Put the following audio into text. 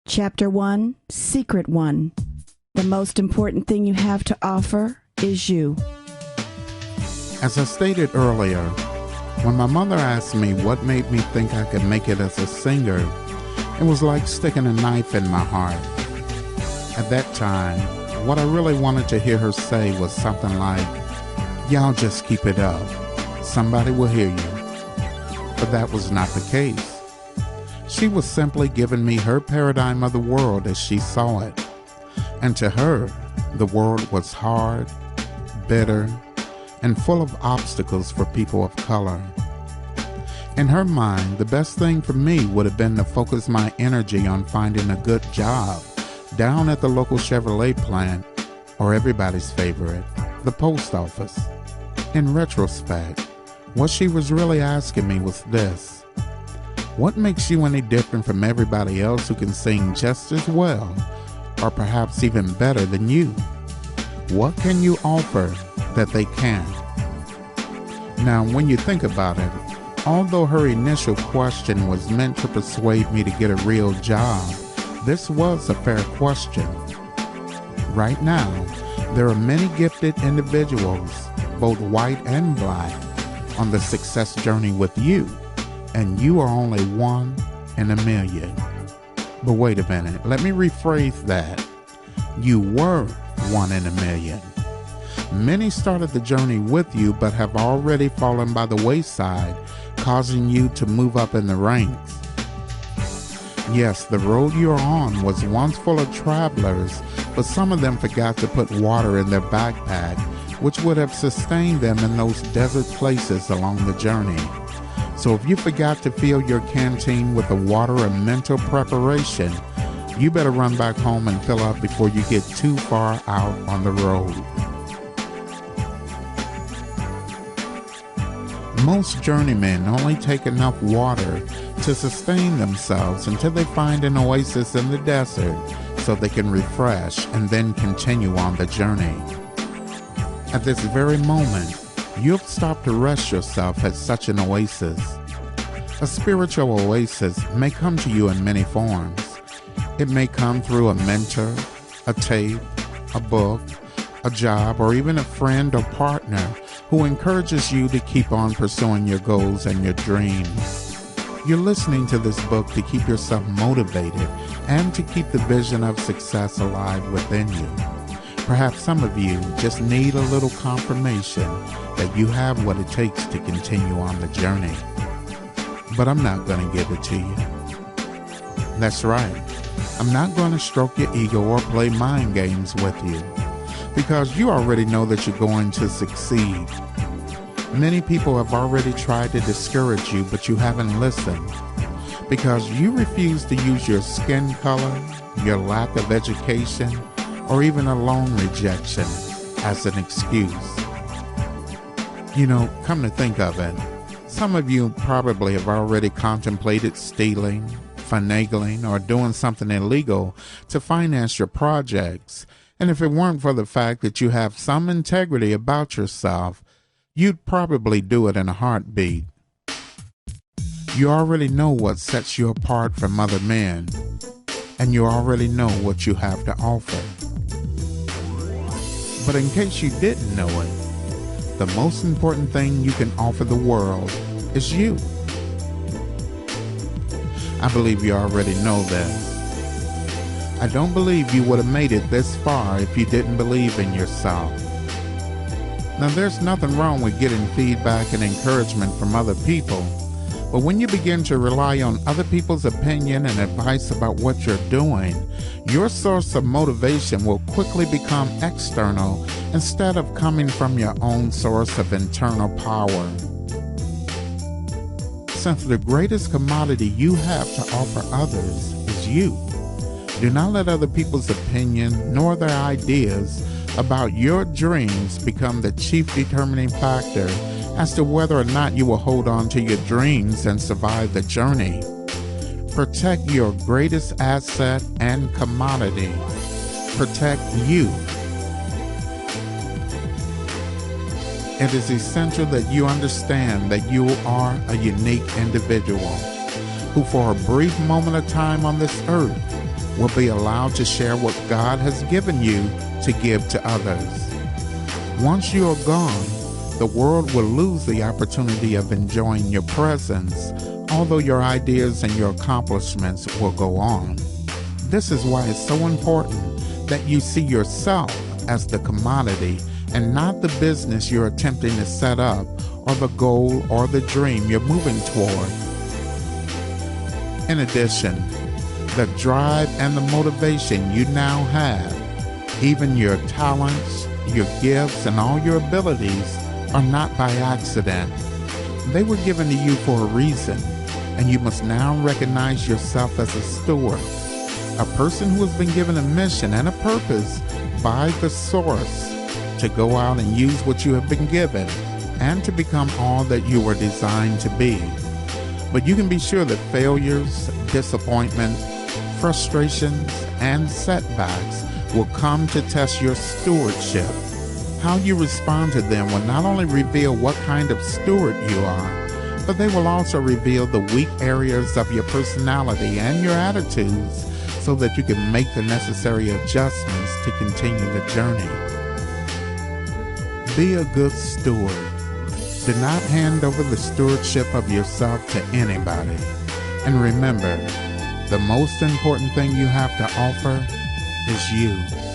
Chapter 1, Secret 1. The most important thing you have to offer is you. As I stated earlier, when my mother asked me what made me think I could make it as a singer, it was like sticking a knife in my heart. At that time, what I really wanted to hear her say was something like, "Y'all just keep it up. Somebody will hear you." But that was not the case. She was simply giving me her paradigm of the world as she saw it. And to her, the world was hard, bitter, and full of obstacles for people of color. In her mind, the best thing for me would have been to focus my energy on finding a good job down at the local Chevrolet plant, or everybody's favorite, the post office. In retrospect, what she was really asking me was this: what makes you any different from everybody else who can sing just as well, or perhaps even better than you? What can you offer that they can't? Now, when you think about it, although her initial question was meant to persuade me to get a real job, this was a fair question. Right now, there are many gifted individuals, both white and black, on the success journey with you, and you are only one in a million. But wait a minute, let me rephrase that. You were one in a million. Many started the journey with you but have already fallen by the wayside, causing you to move up in the ranks. Yes, the road you're on was once full of travelers, but some of them forgot to put water in their backpack, which would have sustained them in those desert places along the journey. So if you forgot to fill your canteen with the water and mental preparation, you better run back home and fill up before you get too far out on the road. Most journeymen only take enough water to sustain themselves until they find an oasis in the desert so they can refresh and then continue on the journey. At this very moment, you've stopped to rest yourself at such an oasis. A spiritual oasis may come to you in many forms. It may come through a mentor, a tape, a book, a job, or even a friend or partner who encourages you to keep on pursuing your goals and your dreams. You're listening to this book to keep yourself motivated and to keep the vision of success alive within you. Perhaps some of you just need a little confirmation that you have what it takes to continue on the journey. But I'm not going to give it to you. That's right. I'm not going to stroke your ego or play mind games with you, because you already know that you're going to succeed. Many people have already tried to discourage you, but you haven't listened, because you refuse to use your skin color, your lack of education, or even a loan rejection as an excuse. You know, come to think of it, some of you probably have already contemplated stealing, finagling, or doing something illegal to finance your projects. And if it weren't for the fact that you have some integrity about yourself, you'd probably do it in a heartbeat. You already know what sets you apart from other men, and you already know what you have to offer. But in case you didn't know it, the most important thing you can offer the world is you. I believe you already know this. I don't believe you would have made it this far if you didn't believe in yourself. Now, there's nothing wrong with getting feedback and encouragement from other people, but when you begin to rely on other people's opinion and advice about what you're doing, your source of motivation will quickly become external instead of coming from your own source of internal power. Since the greatest commodity you have to offer others is you, do not let other people's opinion nor their ideas about your dreams become the chief determining factor as to whether or not you will hold on to your dreams and survive the journey. Protect your greatest asset and commodity. Protect you. It is essential that you understand that you are a unique individual who for a brief moment of time on this earth will be allowed to share what God has given you to give to others. Once you are gone, the world will lose the opportunity of enjoying your presence, although your ideas and your accomplishments will go on. This is why it's so important that you see yourself as the commodity and not the business you're attempting to set up or the goal or the dream you're moving toward. In addition, the drive and the motivation you now have, even your talents, your gifts, and all your abilities are not by accident. They were given to you for a reason, and you must now recognize yourself as a steward, a person who has been given a mission and a purpose by the source to go out and use what you have been given and to become all that you were designed to be. But you can be sure that failures, disappointment, frustrations, and setbacks will come to test your stewardship. How you respond to them will not only reveal what kind of steward you are, but they will also reveal the weak areas of your personality and your attitudes so that you can make the necessary adjustments to continue the journey. Be a good steward. Do not hand over the stewardship of yourself to anybody. And remember, the most important thing you have to offer is you.